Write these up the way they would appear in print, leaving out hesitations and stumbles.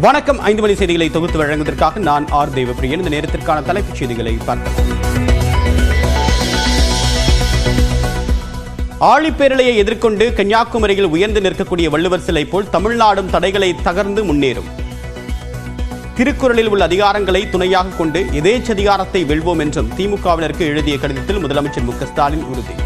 வணக்கம். 5 மணி செய்திகளை தொகுத்து வழங்குவதற்காக நான் ஆர் தேவப்பிரியன். இந்த நேரத்திற்கான தலைப்புச் செய்திகளை பார்க்கலாம். ஆழிப்பேரலையை எதிர்கொண்டு கன்னியாகுமரியில் உயர்ந்து நிற்கக்கூடிய வள்ளுவர் சிலை போல் தமிழ்நாடும் தடைகளை தகர்ந்து முன்னேறும். திருக்குறளில் உள்ள அதிகாரங்களை துணையாக கொண்டு எதேச்சதிகாரத்தை வெல்வோம் என்றும் திமுகவினருக்கு எழுதிய கடிதத்தில் முதலமைச்சர் மு க ஸ்டாலின் உறுதி.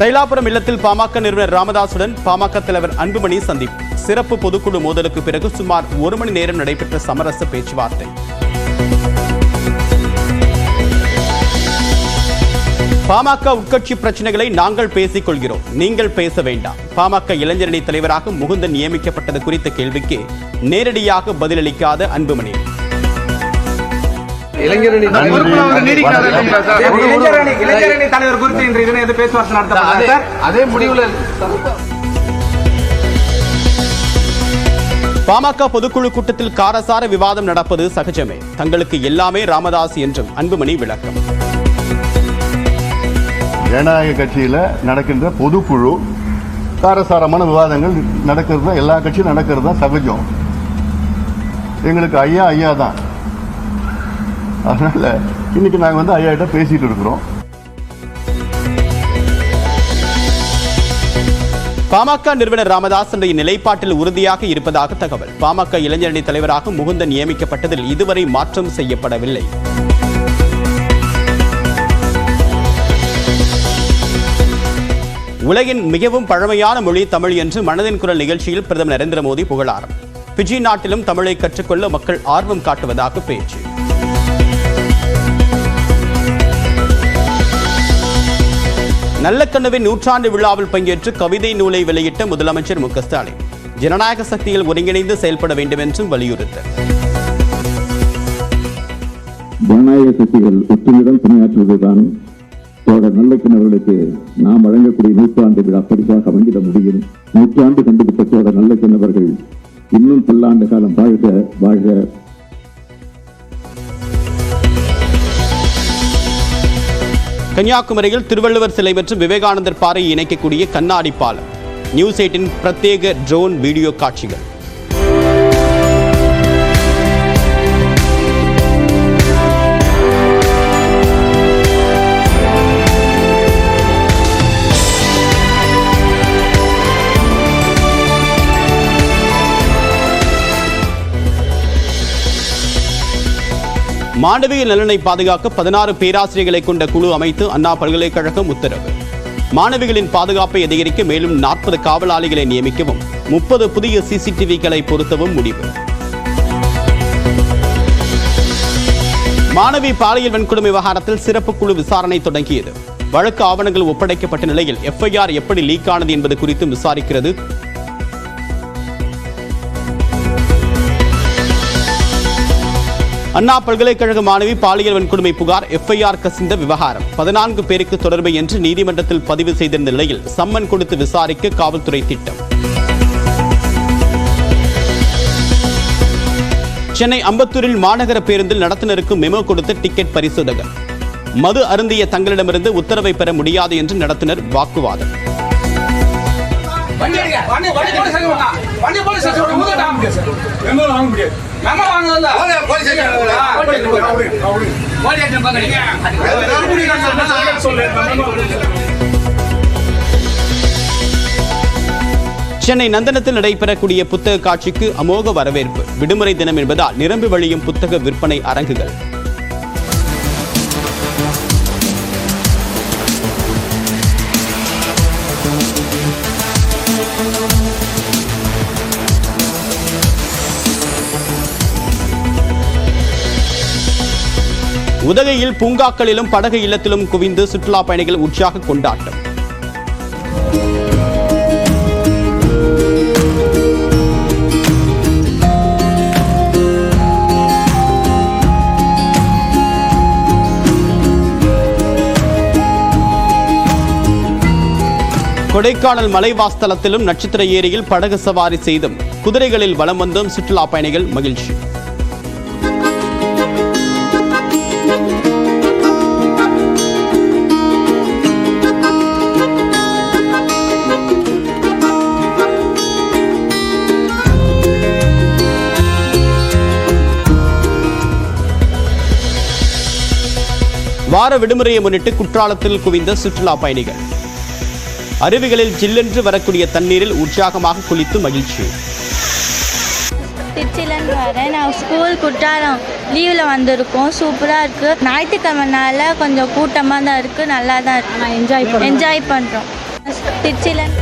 தைலாபுரம் இல்லத்தில் பாமக நிறுவனர் ராமதாசுடன் பாமக தலைவர் அன்புமணி சந்திப்பு. சிறப்பு பொதுக்குழு மோதலுக்கு பிறகு சுமார் 1 மணி நேரம் நடைபெற்ற சமரச பேச்சுவார்த்தை. பாமக உட்கட்சி பிரச்சனைகளை நாங்கள் பேசிக் கொள்கிறோம், நீங்கள் பேச வேண்டாம். பாமக இளைஞரணி தலைவராக முகுந்தன் நியமிக்கப்பட்டது குறித்த கேள்விக்கு நேரடியாக பதிலளிக்காத அன்புமணி. இளைஞரணி தலைவர் குறித்து இன்று இதனை பேச்சுவார்த்தை நடத்தப்பட்டது. அதே முடிவுல பாமக பொதுக்குழு கூட்டத்தில் காரசார விவாதம் நடப்பது சகஜமே, தங்களுக்கு எல்லாமே ராமதாஸ் என்றும் அன்புமணி விளக்கம். ஜனநாயக கட்சியில நடக்கின்ற பொதுக்குழு காரசாரமான விவாதங்கள் நடக்கிறது, எல்லா கட்சியும் நடக்கிறது தான் சகஜம். எங்களுக்கு ஐயா தான். அதனால இன்னைக்கு நாங்க ஐயா கிட்ட பேசிட்டு இருக்கிறோம். பாமக நிறுவனர் ராமதாஸ் நிலைப்பாட்டில் உறுதியாக இருப்பதாக தகவல். பாமக இளைஞரணி தலைவராக முகுந்தன் நியமிக்கப்பட்டதில் இதுவரை மாற்றம் செய்யப்படவில்லை. உலகின் மிகவும் பழமையான மொழி தமிழ் என்று மனதின் குரல் நிகழ்ச்சியில் பிரதமர் நரேந்திர மோடி புகழாரம். பிஜி நாட்டிலும் தமிழை கற்றுக்கொள்ள மக்கள் ஆர்வம் காட்டுவதாக பேச்சு. நல்லக்கண்ணுவின் நூற்றாண்டு விழாவில் பங்கேற்று கவிதை நூலை வெளியிட்ட முதலமைச்சர் மு க ஸ்டாலின் ஜனநாயக சக்தியில் ஒருங்கிணைந்து செயல்பட வேண்டும் என்றும் வலியுறுத்தல். ஜனநாயக சக்திகள் ஒற்றுமையுடன் பணியாற்றுவதுதான் தோழர் நல்லக்கண்ணவர்களுக்கு நாம் வழங்கக்கூடிய நூற்றாண்டு விழா பரிசாக அமைந்திட முடியும். நூற்றாண்டு கண்டுபிடித்த தோழர் நல்லக்கண்ணவர்கள் இன்னும் பல்லாண்டு காலம் வாழ்க வாழ்க. கன்னியாகுமரியில் திருவள்ளுவர் சிலை மற்றும் விவேகானந்தர் பாறையை இணைக்கக்கூடிய கண்ணாடி பாலம். நியூஸ் 8 பிரத்யேக ட்ரோன் வீடியோ காட்சிகள். மாணவிய நலனை பாதுகாக்க 16 பேராசிரியர்களை கொண்ட குழு அமைத்து அண்ணா பல்கலைக்கழகம் உத்தரவு. மாணவிகளின் பாதுகாப்பை அதிகரிக்க மேலும் 40 காவலாளிகளை நியமிக்கவும் 30 புதிய சிசிடிவிகளை பொருத்தவும் முடிவு. மாணவி பாலியல் வன்கொடுமை விவகாரத்தில் சிறப்பு குழு விசாரணை தொடங்கியது. வழக்கு ஆவணங்கள் ஒப்படைக்கப்பட்ட நிலையில் எஃப்ஐஆர் எப்படி லீக் ஆனது என்பது குறித்து விசாரிக்கிறது. அண்ணா பல்கலைக்கழக மாணவி பாலியல் வன்கொடுமை புகார் எஃப்ஐஆர் கசிந்த விவகாரம் 14 பேருக்கு தொடர்பு என்று நீதிமன்றத்தில் பதிவு செய்திருந்த நிலையில் சம்மன் கொடுத்து விசாரிக்க காவல்துறை திட்டம். சென்னை அம்பத்தூரில் மாநகர பேருந்தில் நடத்துனருக்கு மெமோ கொடுத்த டிக்கெட் பரிசோதகர். மது அருந்திய தங்களிடமிருந்து உத்தரவை பெற முடியாது என்று நடத்துனர் வாக்குவாதம். சென்னை நந்தனத்தில் நடைபெறக்கூடிய புத்தக காட்சிக்கு அமோக வரவேற்பு. விடுமுறை தினம் என்பதால் நிரம்பி வழியும் புத்தக விற்பனை அரங்குகள். உதகையில் பூங்காக்களிலும் படகு இல்லத்திலும் குவிந்து சுற்றுலா பயணிகள் உற்சாக கொண்டாட்டம். கொடைக்கானல் மலைவாஸ்தலத்திலும் நட்சத்திர ஏரியில் படகு சவாரி செய்தும் குதிரைகளில் வலம் வந்தும் சுற்றுலா பயணிகள் மகிழ்ச்சி. வார விடுமுறையை முன்னிட்டு குற்றாலத்தில் குவிந்த சுற்றுலா பயணிகள். அருவிகளில் ஜில்லென்று வரக்கூடிய தண்ணீரில் உற்சாகமாக குளித்து மகிழ்ச்சி. திருச்சியிலேருந்து வரேன். நான் ஸ்கூல் குற்றாலம் லீவில் வந்திருக்கோம். சூப்பராக இருக்குது. ஞாயிற்றுக்கிழமைனால கொஞ்சம் கூட்டமாக தான் இருக்குது. நல்லா தான் இருக்குது. நான் என்ஜாய் பண்ணுறோம். திருச்சியிலேருந்து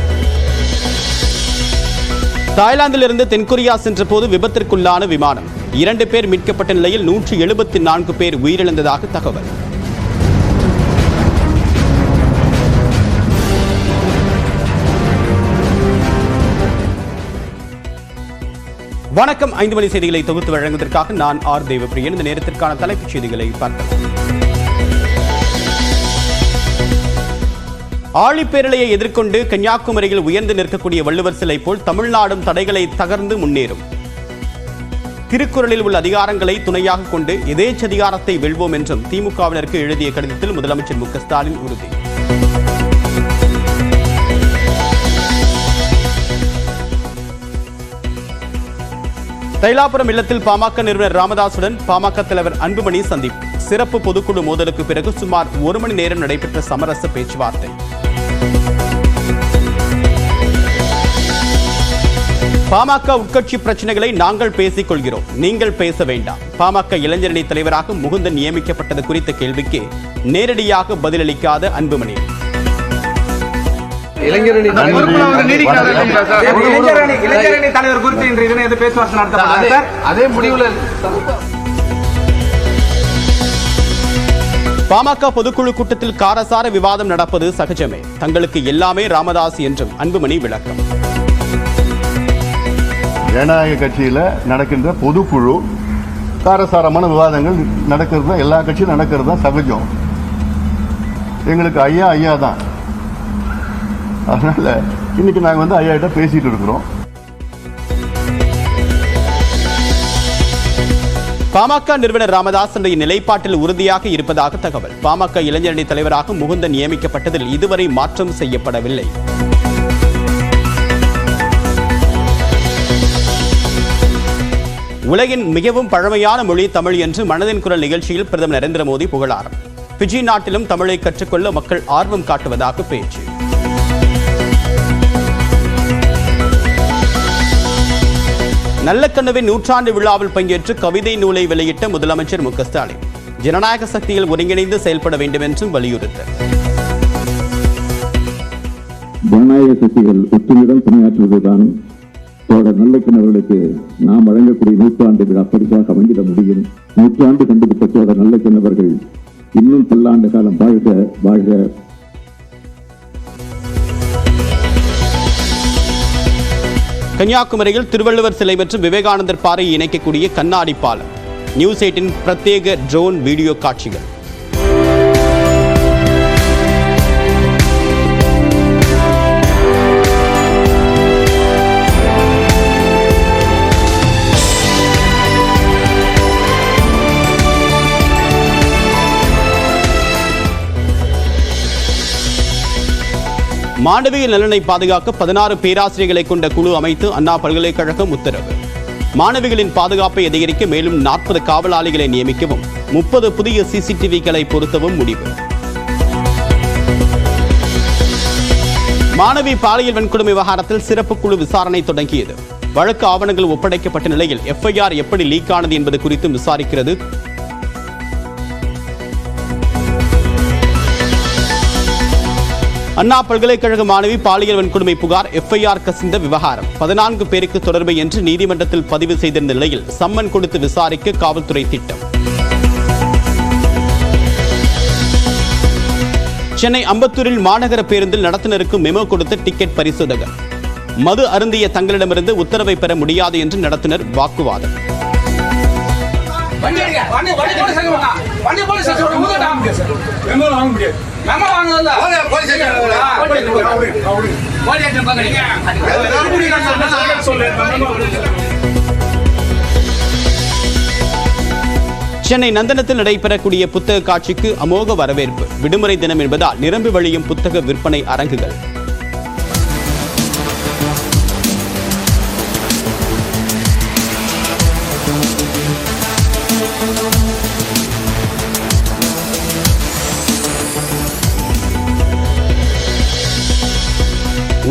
தாய்லாந்திலிருந்து தென்கொரியா சென்ற போது விபத்திற்குள்ளான விமானம். 2 பேர் மீட்கப்பட்ட நிலையில் 174 பேர் உயிரிழந்ததாக தகவல். வணக்கம். 5 மணி செய்திகளை தொகுத்து வழங்குவதற்காக நான் ஆர் தேவப்பிரியன். இந்த நேரத்திற்கான தலைப்புச் செய்திகளை பார்க்கலாம். ஆழிப்பேரலையை எதிர்கொண்டு கன்னியாகுமரியில் உயர்ந்து நிற்கக்கூடிய வள்ளுவர் சிலை போல் தமிழ்நாடும் தடைகளை தகர்ந்து முன்னேறும். திருக்குறளில் உள்ள அதிகாரங்களை துணையாக கொண்டு எதேச்சதிகாரத்தை வெல்வோம் என்றும் திமுகவினருக்கு எழுதிய கடிதத்தில் முதலமைச்சர் மு.க.ஸ்டாலின் உறுதி. தைலாபுரம் இல்லத்தில் பாமக நிறுவனர் ராமதாசுடன் பாமக தலைவர் அன்புமணி சந்திப்பு. சிறப்பு பொதுக்குழு மோதலுக்கு பிறகு சுமார் 1 மணி நேரம் நடைபெற்ற சமரச பேச்சுவார்த்தை. பாமக உட்கட்சி பிரச்சனைகளை நாங்கள் பேசிக் கொள்கிறோம், நீங்கள் பேச வேண்டாம். பாமக இளைஞரணி தலைவராக முகுந்தன் நியமிக்கப்பட்டது குறித்த கேள்விக்கு நேரடியாக பதிலளிக்காத அன்புமணி. இளைஞரணி தலைவர் குறித்து இன்று இதனை பேச்சுவார்த்தை நடத்தப்பட்டது. அதே முடிவுல பாமக பொதுக்குழு கூட்டத்தில் காரசார விவாதம் நடப்பது சகஜமே. தங்களுக்கு எல்லாமே ராமதாஸ் என்றும் அன்புமணி விளக்கம். ஜனநாயக கட்சியில் நடக்கின்ற பொதுக்குழு காரசாரமான விவாதங்கள் நடக்கிறது, எல்லா கட்சியும் நடக்கிறது தான் சகஜம். எங்களுக்கு ஐயா தான். அதனால இன்னைக்கு நாங்கள் ஐயா கிட்ட பேசிட்டு இருக்கிறோம். பாமக நிறுவனர் ராமதாஸ் இன்றைய நிலைப்பாட்டில் உறுதியாக இருப்பதாக தகவல். பாமக இளைஞரணி தலைவராக முகுந்தன் நியமிக்கப்பட்டதில் இதுவரை மாற்றம் செய்யப்படவில்லை. உலகின் மிகவும் பழமையான மொழி தமிழ் என்று மனதின் குரல் நிகழ்ச்சியில் பிரதமர் நரேந்திர மோடி புகழாரம். பிஜி நாட்டிலும் தமிழை கற்றுக்கொள்ள மக்கள் ஆர்வம் காட்டுவதாக பேச்சு. நல்லக்கண்ணுவின் 100ஆண்டு விழாவில் பங்கேற்று கவிதை நூலை வெளியிட்ட முதலமைச்சர் மு.க.ஸ்டாலின் ஜனநாயக சக்தியில் ஒருங்கிணைந்து செயல்பட வேண்டும் என்றும் வலியுறுத்தல். ஜனநாயக சக்திகள் ஒற்றுமையுடன் பணியாற்றுவதுதான் நல்லக்கண் அவர்களுக்கு நாம் வழங்கக்கூடிய 100ஆண்டு விழா பரிசாக அமைந்திட முடியும். 100ஆண்டு கண்டுபிடித்த தோழர் நல்லக்கண் அவர்கள் இன்னும் பல்லாண்டு காலம் வாழ்க வாழ்க. கன்னியாகுமரியில் திருவள்ளுவர் சிலை மற்றும் விவேகானந்தர் பாறையை இணைக்கக்கூடிய கண்ணாடி பாலம். நியூஸ் 8 பிரத்யேக ட்ரோன் வீடியோ காட்சிகள். மாணவிகள் நலனை பாதுகாக்க 16 பேராசிரியர்களை கொண்ட குழு அமைத்து அண்ணா பல்கலைக்கழகம் உத்தரவு. மாணவிகளின் பாதுகாப்பை அதிகரிக்க மேலும் 40 காவலாளிகளை நியமிக்கவும் 30 புதிய சிசிடிவிகளை பொருத்தவும் முடிவு. மாணவி பாலியல் வன்கொடுமை விவகாரத்தில் சிறப்பு குழு விசாரணை தொடங்கியது. வழக்கு ஆவணங்கள் ஒப்படைக்கப்பட்ட நிலையில் FIR எப்படி லீக் ஆனது என்பது குறித்து விசாரிக்கிறது. அண்ணா பல்கலைக்கழக மாணவி பாலியல் வன்கொடுமை புகார் FIR கசிந்த விவகாரம் 14 பேருக்கு தொடர்பு என்று நீதிமன்றத்தில் பதிவு செய்திருந்த நிலையில் சம்மன் கொடுத்து விசாரிக்க காவல்துறை திட்டம். சென்னை அம்பத்தூரில் மாநகர பேருந்தில் நடத்துனருக்கு மெமோ கொடுத்த டிக்கெட் பரிசோதகர். மது அருந்திய தங்களிடமிருந்து உத்தரவை பெற முடியாது என்று நடத்துனர் வாக்குவாதம். சென்னை நந்தனத்தில் நடைபெறக்கூடிய புத்தக காட்சிக்கு அமோக வரவேற்பு. விடுமுறை தினம் என்பதால் நிரம்பி வழியும் புத்தக விற்பனை அரங்குகள்.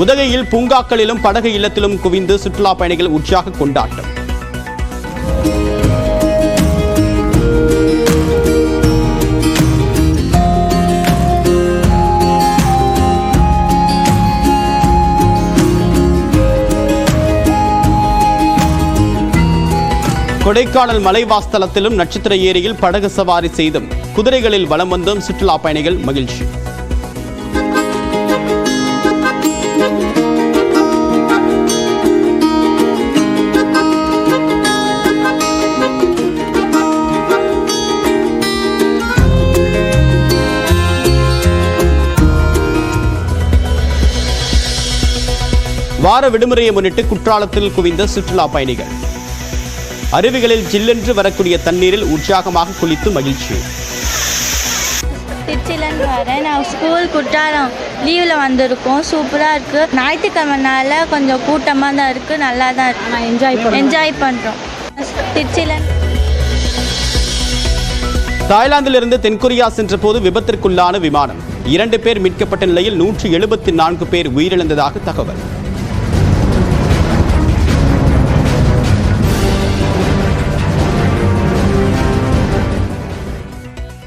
உதகையில் பூங்காக்களிலும் படகு இல்லத்திலும் குவிந்து சுற்றுலா பயணிகள் உற்சாக கொண்டாட்டம். கொடைக்கானல் மலைவாஸ்தலத்திலும் நட்சத்திர ஏரியில் படகு சவாரி செய்தும் குதிரைகளில் வலம் வந்தும் சுற்றுலா பயணிகள் மகிழ்ச்சி. வார விடுமுறையை முன்னிட்டு குற்றாலத்தில் குவிந்த சுற்றுலா பயணிகள். அருவிகளில் ஜில்லென்று வரக்கூடிய தண்ணீரில் உற்சாகமாக குளித்து மகிழ்ச்சி. திருச்சியிலேருந்து வரேன். நான் ஸ்கூல் குற்றாலம் லீவில் வந்திருக்கோம். சூப்பராக இருக்குது. ஞாயிற்றுக்கிழமைனால கொஞ்சம் கூட்டமாக தான் இருக்குது. நல்லா தான் இருக்குது. நான் என்ஜாய் பண்ணுறோம். திருச்சியிலேருந்து தாய்லாந்திலிருந்து தென்கொரியா சென்ற போது விபத்திற்குள்ளான விமானம். 2 பேர் மீட்கப்பட்ட நிலையில் 174 பேர் உயிரிழந்ததாக தகவல்.